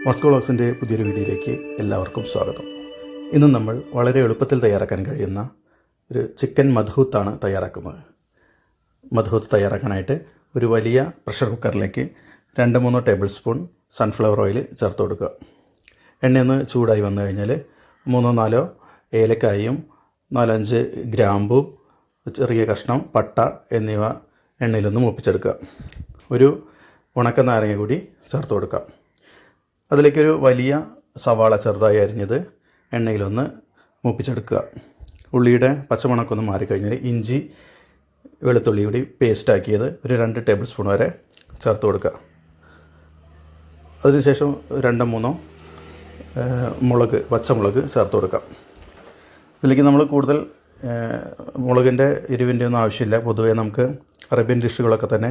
Moscow വ്ളോഗ്സിൻ്റെ പുതിയൊരു വീഡിയോയിലേക്ക് എല്ലാവർക്കും സ്വാഗതം. ഇന്ന് നമ്മൾ വളരെ എളുപ്പത്തിൽ തയ്യാറാക്കാൻ കഴിയുന്ന ഒരു ചിക്കൻ മധൂത്താണ് തയ്യാറാക്കുന്നത്. മധൂത്ത് തയ്യാറാക്കാനായിട്ട് ഒരു വലിയ പ്രഷർ കുക്കറിലേക്ക് 2-3 ടേബിൾ സ്പൂൺ സൺഫ്ലവർ ഓയിൽ ചേർത്ത് കൊടുക്കുക. എണ്ണയൊന്ന് ചൂടായി വന്നു കഴിഞ്ഞാൽ 3-4 ഏലക്കായും 4-5 ഗ്രാമ്പൂ, ചെറിയ കഷ്ണം പട്ട എന്നിവ എണ്ണയിലൊന്ന് മൂപ്പിച്ചെടുക്കുക. ഒരു ഉണക്ക നാരങ്ങ കൂടി ചേർത്ത് കൊടുക്കുക. അതിലേക്കൊരു വലിയ സവാള ചെറുതായി അരിഞ്ഞത് എണ്ണയിലൊന്ന് മൂപ്പിച്ചെടുക്കുക. ഉള്ളിയുടെ പച്ചമണക്കൊന്ന് മാറിക്കഴിഞ്ഞാൽ ഇഞ്ചി വെളുത്തുള്ളി കൂടി പേസ്റ്റാക്കിയത് ഒരു 2 ടേബിൾ സ്പൂൺ വരെ ചേർത്ത് കൊടുക്കുക. അതിനുശേഷം 2-3 പച്ചമുളക് ചേർത്ത് കൊടുക്കാം. ഇതിലേക്ക് നമ്മൾ കൂടുതൽ മുളകിൻ്റെ എരിവിൻ്റെ ഒന്നും ആവശ്യമില്ല. പൊതുവേ നമുക്ക് അറേബ്യൻ ഡിഷുകളൊക്കെ തന്നെ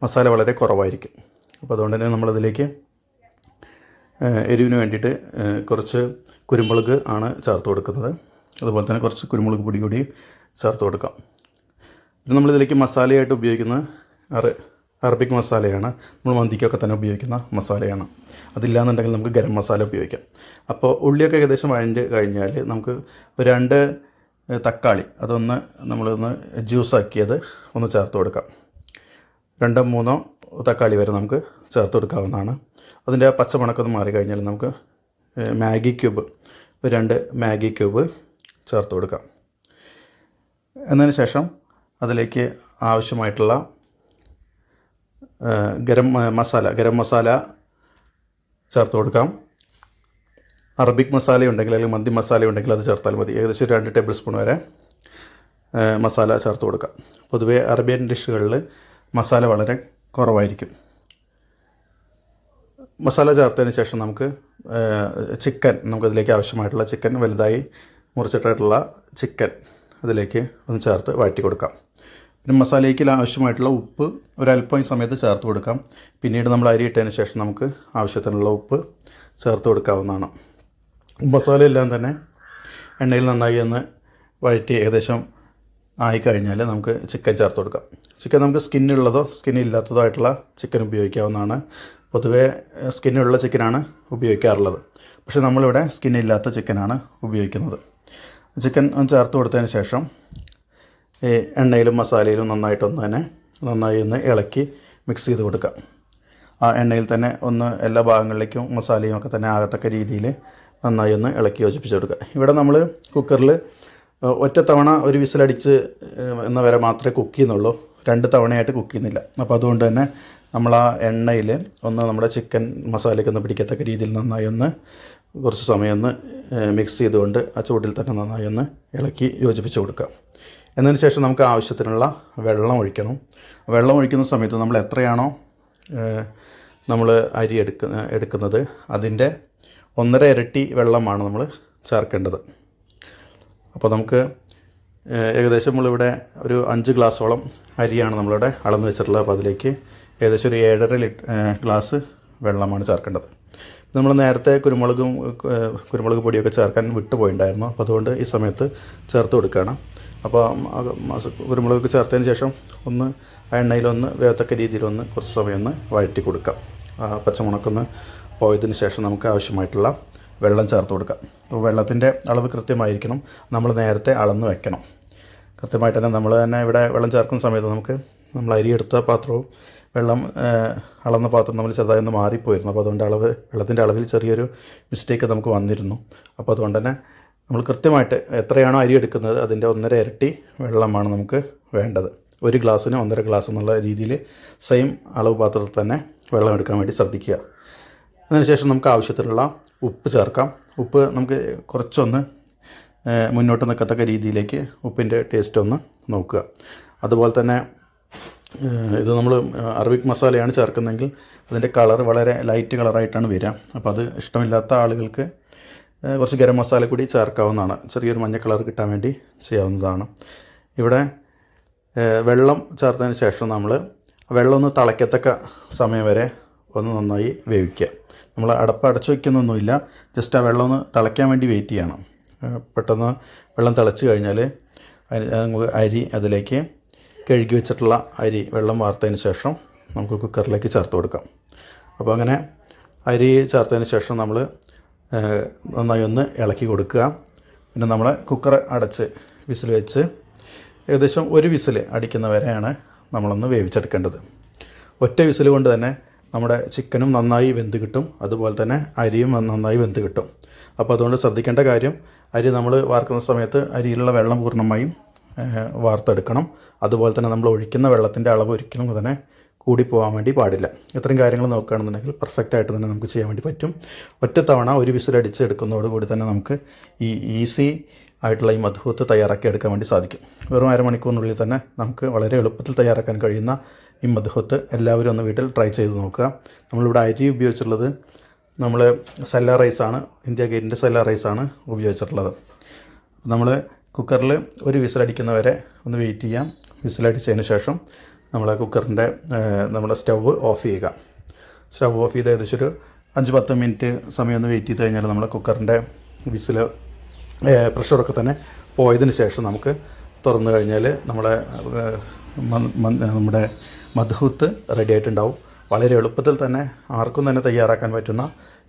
മസാല വളരെ കുറവായിരിക്കും. അപ്പോൾ അതുകൊണ്ട് തന്നെ നമ്മളതിലേക്ക് എരിവിന് വേണ്ടിയിട്ട് കുറച്ച് കുരുമുളക് ആണ് ചേർത്ത് കൊടുക്കുന്നത്. അതുപോലെ തന്നെ കുറച്ച് കുരുമുളക് പൊടി കൂടി ചേർത്ത് കൊടുക്കാം. ഇത് നമ്മളിതിലേക്ക് മസാലയായിട്ട് ഉപയോഗിക്കുന്ന അറബിക് മസാലയാണ്. നമ്മൾ മന്തിക്കൊക്കെ തന്നെ ഉപയോഗിക്കുന്ന മസാലയാണ്. അതില്ലാന്നുണ്ടെങ്കിൽ നമുക്ക് ഗരം മസാല ഉപയോഗിക്കാം. അപ്പോൾ ഉള്ളിയൊക്കെ ഏകദേശം വഴണ്ട് കഴിഞ്ഞാൽ നമുക്ക് 2 തക്കാളി അതൊന്ന് നമ്മളൊന്ന് ജ്യൂസാക്കിയത് ഒന്ന് ചേർത്ത് കൊടുക്കാം. 2-3 തക്കാളി വരെ നമുക്ക് ചേർത്ത് കൊടുക്കാവുന്നതാണ്. അതിൻ്റെ പച്ചമണക്കൊന്ന് മാറിക്കഴിഞ്ഞാൽ നമുക്ക് മാഗി ക്യൂബ് 2 മാഗി ക്യൂബ് ചേർത്ത് കൊടുക്കാം. എന്നതിന് ശേഷം അതിലേക്ക് ആവശ്യമായിട്ടുള്ള ഗരം മസാല ചേർത്ത് കൊടുക്കാം. അറബിക് മസാല ഉണ്ടെങ്കിൽ അല്ലെങ്കിൽ മന്തി മസാല ഉണ്ടെങ്കിൽ അത് ചേർത്താൽ മതി. ഏകദേശം 2 ടേബിൾ സ്പൂൺ വരെ മസാല ചേർത്ത് കൊടുക്കാം. പൊതുവേ അറേബ്യൻ ഡിഷുകളിൽ മസാല വളരെ കുറവായിരിക്കും. മസാല ചേർത്തതിന് ശേഷം നമുക്കതിലേക്ക് ആവശ്യമായിട്ടുള്ള ചിക്കൻ വലുതായി മുറിച്ചിട്ടുള്ള ചിക്കൻ അതിലേക്ക് ഒന്ന് ചേർത്ത് വഴറ്റി കൊടുക്കാം. പിന്നെ മസാലയ്ക്ക് ആവശ്യമായിട്ടുള്ള ഉപ്പ് ഒരല്പം ഈ സമയത്ത് ചേർത്ത് കൊടുക്കാം. പിന്നീട് നമ്മൾ അരി ഇട്ടതിന് ശേഷം നമുക്ക് ആവശ്യത്തിനുള്ള ഉപ്പ് ചേർത്ത് കൊടുക്കാവുന്നതാണ്. മസാല എല്ലാം തന്നെ എണ്ണയിൽ നന്നായി ഒന്ന് വഴറ്റി ഏകദേശം ആയിക്കഴിഞ്ഞാൽ നമുക്ക് ചിക്കൻ ചേർത്ത് കൊടുക്കാം. ചിക്കൻ നമുക്ക് സ്കിന്നുള്ളതോ സ്കിന്നില്ലാത്തതോ ആയിട്ടുള്ള ചിക്കൻ ഉപയോഗിക്കാവുന്നതാണ്. പൊതുവേ സ്കിന്നുള്ള ചിക്കനാണ് ഉപയോഗിക്കാറുള്ളത്. പക്ഷേ നമ്മളിവിടെ സ്കിന്നില്ലാത്ത ചിക്കനാണ് ഉപയോഗിക്കുന്നത്. ചിക്കൻ ചേർത്ത് കൊടുത്തതിന് ശേഷം ഈ എണ്ണയിലും മസാലയിലും നന്നായി ഒന്ന് ഇളക്കി മിക്സ് ചെയ്ത് കൊടുക്കാം. ആ എണ്ണയിൽ തന്നെ എല്ലാ ഭാഗങ്ങളിലേക്കും മസാലയും ഒക്കെ തന്നെ ആകത്തക്ക രീതിയിൽ നന്നായി ഒന്ന് ഇളക്കി യോജിപ്പിച്ച് കൊടുക്കുക. ഇവിടെ നമ്മൾ കുക്കറിൽ ഒറ്റ തവണ ഒരു വിസിലടിച്ച് എന്ന വരെ മാത്രമേ കുക്ക് ചെയ്യുന്നുള്ളൂ. 2 തവണയായിട്ട് കുക്ക് ചെയ്യുന്നില്ല. അപ്പോൾ അതുകൊണ്ട് തന്നെ നമ്മൾ ആ എണ്ണയിൽ നമ്മുടെ ചിക്കൻ മസാലയ്ക്ക് ഒന്ന് പിടിക്കത്തക്ക രീതിയിൽ നന്നായി ഒന്ന് കുറച്ച് സമയം ഒന്ന് മിക്സ് ചെയ്തുകൊണ്ട് ആ ചൂടിൽ തന്നെ നന്നായി ഒന്ന് ഇളക്കി യോജിപ്പിച്ച് കൊടുക്കുക. എന്നതിന് ശേഷം നമുക്ക് ആവശ്യത്തിനുള്ള വെള്ളം ഒഴിക്കണം. വെള്ളം ഒഴിക്കുന്ന സമയത്ത് നമ്മൾ എത്രയാണോ നമ്മൾ അരി എടുക്കുന്നത് അതിൻ്റെ 1.5 ഇരട്ടി വെള്ളമാണ് നമ്മൾ ചേർക്കേണ്ടത്. അപ്പോൾ നമുക്ക് ഏകദേശം നമ്മളിവിടെ ഒരു 5 ഗ്ലാസോളം അരിയാണ് നമ്മളിവിടെ അളന്ന് വെച്ചിട്ടുള്ളത്. അപ്പോൾ അതിലേക്ക് ഏകദേശം ഒരു 7.5 ഗ്ലാസ് വെള്ളമാണ് ചേർക്കേണ്ടത്. നമ്മൾ നേരത്തെ കുരുമുളക് പൊടിയൊക്കെ ചേർക്കാൻ വിട്ടുപോയിട്ടുണ്ടായിരുന്നു. അപ്പോൾ അതുകൊണ്ട് ഈ സമയത്ത് ചേർത്ത് കൊടുക്കുകയാണ്. അപ്പോൾ കുരുമുളകൊക്കെ ചേർത്തതിന് ശേഷം ആ എണ്ണയിലൊന്ന് വേഗത്തക്ക രീതിയിലൊന്ന് കുറച്ച് സമയം ഒന്ന് വഴറ്റി കൊടുക്കാം. പച്ചമുളകൊന്ന് പോയതിന് ശേഷം നമുക്ക് ആവശ്യമായിട്ടുള്ള വെള്ളം ചേർത്ത് കൊടുക്കാം. അപ്പോൾ വെള്ളത്തിൻ്റെ അളവ് കൃത്യമായിരിക്കണം. നമ്മൾ നേരത്തെ അളന്ന് വെക്കണം. കൃത്യമായിട്ട് തന്നെ നമ്മൾ തന്നെ ഇവിടെ വെള്ളം ചേർക്കുന്ന സമയത്ത് നമ്മൾ അരിയെടുത്ത പാത്രവും വെള്ളം അളന്ന പാത്രം നമ്മൾ ചെറുതായി ഒന്ന് മാറിപ്പോയിരുന്നു. അപ്പോൾ അതുകൊണ്ട് വെള്ളത്തിൻ്റെ അളവിൽ ചെറിയൊരു മിസ്റ്റേക്ക് നമുക്ക് വന്നിരുന്നു. അപ്പോൾ അതുകൊണ്ട് തന്നെ നമ്മൾ കൃത്യമായിട്ട് എത്രയാണോ അരി എടുക്കുന്നത് അതിൻ്റെ 1.5 ഇരട്ടി വെള്ളമാണ് നമുക്ക് വേണ്ടത്. 1 ഗ്ലാസ്സിന് 1.5 ഗ്ലാസ് എന്നുള്ള രീതിയിൽ സെയിം അളവ് പാത്രത്തിൽ തന്നെ വെള്ളം എടുക്കാൻ വേണ്ടി ശ്രദ്ധിക്കുക. അതിനുശേഷം നമുക്ക് ആവശ്യത്തിനുള്ള ഉപ്പ് ചേർക്കാം. ഉപ്പ് നമുക്ക് കുറച്ചൊന്ന് മുന്നോട്ട് നിൽക്കത്തക്ക രീതിയിലേക്ക് ഉപ്പിൻ്റെ ടേസ്റ്റ് ഒന്ന് നോക്കുക. അതുപോലെ തന്നെ ഇത് നമ്മൾ അറബിക് മസാലയാണ് ചേർക്കുന്നതെങ്കിൽ അതിൻ്റെ കളർ വളരെ ലൈറ്റ് കളറായിട്ടാണ് വരിക. അപ്പോൾ അത് ഇഷ്ടമില്ലാത്ത ആളുകൾക്ക് കുറച്ച് ഗരം മസാല കൂടി ചേർക്കാവുന്നതാണ്. ചെറിയൊരു മഞ്ഞ കളർ കിട്ടാൻ വേണ്ടി ചെയ്യാവുന്നതാണ്. ഇവിടെ വെള്ളം ചേർത്തതിന് ശേഷം നമ്മൾ വെള്ളം ഒന്ന് തിളയ്ക്കത്തക്ക സമയം വരെ ഒന്ന് നന്നായി വേവിക്കുക. നമ്മൾ അടച്ച് വയ്ക്കുന്നൊന്നുമില്ല. ജസ്റ്റ് ആ വെള്ളം ഒന്ന് തിളയ്ക്കാൻ വേണ്ടി വെയിറ്റ് ചെയ്യണം. പെട്ടെന്ന് വെള്ളം തിളച്ച് കഴിഞ്ഞാൽ അരി അതിലേക്ക് കഴുകി വെച്ചിട്ടുള്ള അരി വെള്ളം വാർത്തതിന് ശേഷം നമുക്ക് കുക്കറിലേക്ക് ചേർത്ത് കൊടുക്കാം. അപ്പോൾ അങ്ങനെ അരി ചേർത്തതിന് ശേഷം നമ്മൾ നന്നായി ഒന്ന് ഇളക്കി കൊടുക്കുക. പിന്നെ നമ്മൾ കുക്കർ അടച്ച് വിസിൽ വെച്ച് ഏകദേശം ഒരു വിസിൽ അടിക്കുന്നവരെയാണ് നമ്മളൊന്ന് വേവിച്ചെടുക്കേണ്ടത്. ഒറ്റ വിസിൽ കൊണ്ട് തന്നെ നമ്മുടെ ചിക്കനും നന്നായി വെന്ത് കിട്ടും, അതുപോലെ തന്നെ അരിയും നന്നായി വെന്ത് കിട്ടും. അപ്പോൾ അതുകൊണ്ട് ശ്രദ്ധിക്കേണ്ട കാര്യം, അരി നമ്മൾ വാർക്കുന്ന സമയത്ത് അരിയിലുള്ള വെള്ളം പൂർണ്ണമായും വാർത്തെടുക്കണം. അതുപോലെ തന്നെ നമ്മൾ ഒഴിക്കുന്ന വെള്ളത്തിൻ്റെ അളവ് ഒരിക്കലും തന്നെ കൂടിപ്പോകാൻ വേണ്ടി പാടില്ല. ഇത്രയും കാര്യങ്ങൾ നോക്കുകയാണെന്നുണ്ടെങ്കിൽ പെർഫെക്റ്റായിട്ട് തന്നെ നമുക്ക് ചെയ്യാൻ വേണ്ടി പറ്റും. ഒറ്റത്തവണ ഒരു വിസിലടിച്ച് എടുക്കുന്നതോടുകൂടി തന്നെ നമുക്ക് ഈ ഈസി ആയിട്ടുള്ള ഈ മദ്ഹൂത്ത് തയ്യാറാക്കി എടുക്കാൻ വേണ്ടി സാധിക്കും. വെറും അരമണിക്കൂറിനുള്ളിൽ തന്നെ നമുക്ക് വളരെ എളുപ്പത്തിൽ തയ്യാറാക്കാൻ കഴിയുന്ന ഈ മദ്ഹൂത്ത് എല്ലാവരും ഒന്ന് വീട്ടിൽ ട്രൈ ചെയ്ത് നോക്കുക. നമ്മളിവിടെ അരി ഉപയോഗിച്ചിട്ടുള്ളത് നമ്മൾ സെല്ല റൈസാണ്, ഇന്ത്യ ഗേറ്റിൻ്റെ സെല്ല റൈസാണ് ഉപയോഗിച്ചിട്ടുള്ളത്. നമ്മൾ കുക്കറിൽ ഒരു വിസിലടിക്കുന്നവരെ ഒന്ന് വെയിറ്റ് ചെയ്യാം. വിസിലടിച്ചതിന് ശേഷം നമ്മൾ കുക്കറിൻ്റെ നമ്മുടെ സ്റ്റവ് ഓഫ് ചെയ്യുക. സ്റ്റവ് ഓഫ് ചെയ്ത് ഏകദേശം ഒരു 5-10 മിനിറ്റ് സമയം ഒന്ന് വെയിറ്റ് ചെയ്ത് കഴിഞ്ഞാൽ നമ്മൾ കുക്കറിൻ്റെ വിസിൽ പ്രഷറൊക്കെ തന്നെ പോയതിന് ശേഷം നമുക്ക് തുറന്നു കഴിഞ്ഞാൽ നമ്മുടെ മദ്ഹൂത്ത് റെഡി ആയിട്ടുണ്ടാവും. വളരെ എളുപ്പത്തിൽ തന്നെ ആർക്കും തന്നെ തയ്യാറാക്കാൻ പറ്റുന്ന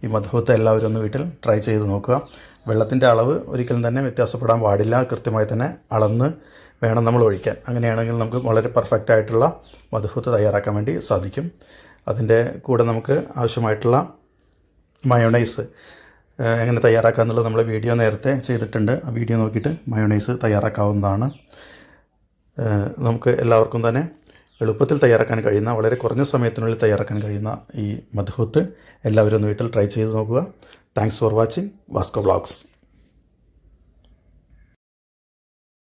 ഈ മദ്ഹൂത്ത് എല്ലാവരും ഒന്ന് വീട്ടിൽ ട്രൈ ചെയ്ത് നോക്കുക. വെള്ളത്തിൻ്റെ അളവ് ഒരിക്കലും തന്നെ വ്യത്യാസപ്പെടാൻ പാടില്ല. കൃത്യമായി തന്നെ അളന്ന് വേണം നമ്മൾ ഒഴിക്കാൻ. അങ്ങനെയാണെങ്കിൽ നമുക്ക് വളരെ പെർഫെക്റ്റ് ആയിട്ടുള്ള മദ്ഹൂത്ത് തയ്യാറാക്കാൻ വേണ്ടി സാധിക്കും. അതിൻ്റെ കൂടെ നമുക്ക് ആവശ്യമായിട്ടുള്ള മയോണൈസ് എങ്ങനെ തയ്യാറാക്കുക എന്നുള്ളത് നമ്മൾ വീഡിയോ നേരത്തെ ചെയ്തിട്ടുണ്ട്. ആ വീഡിയോ നോക്കിയിട്ട് മയോണൈസ് തയ്യാറാക്കാവുന്നതാണ്. നമുക്ക് എല്ലാവർക്കും തന്നെ എളുപ്പത്തിൽ തയ്യാറാക്കാൻ കഴിയുന്ന, വളരെ കുറഞ്ഞ സമയത്തിനുള്ളിൽ തയ്യാറാക്കാൻ കഴിയുന്ന ഈ മദ്ഹൂത്ത് എല്ലാവരും ഒന്ന് വീട്ടിൽ ട്രൈ ചെയ്ത് നോക്കുക. Thanks for watching Vasco vlogs.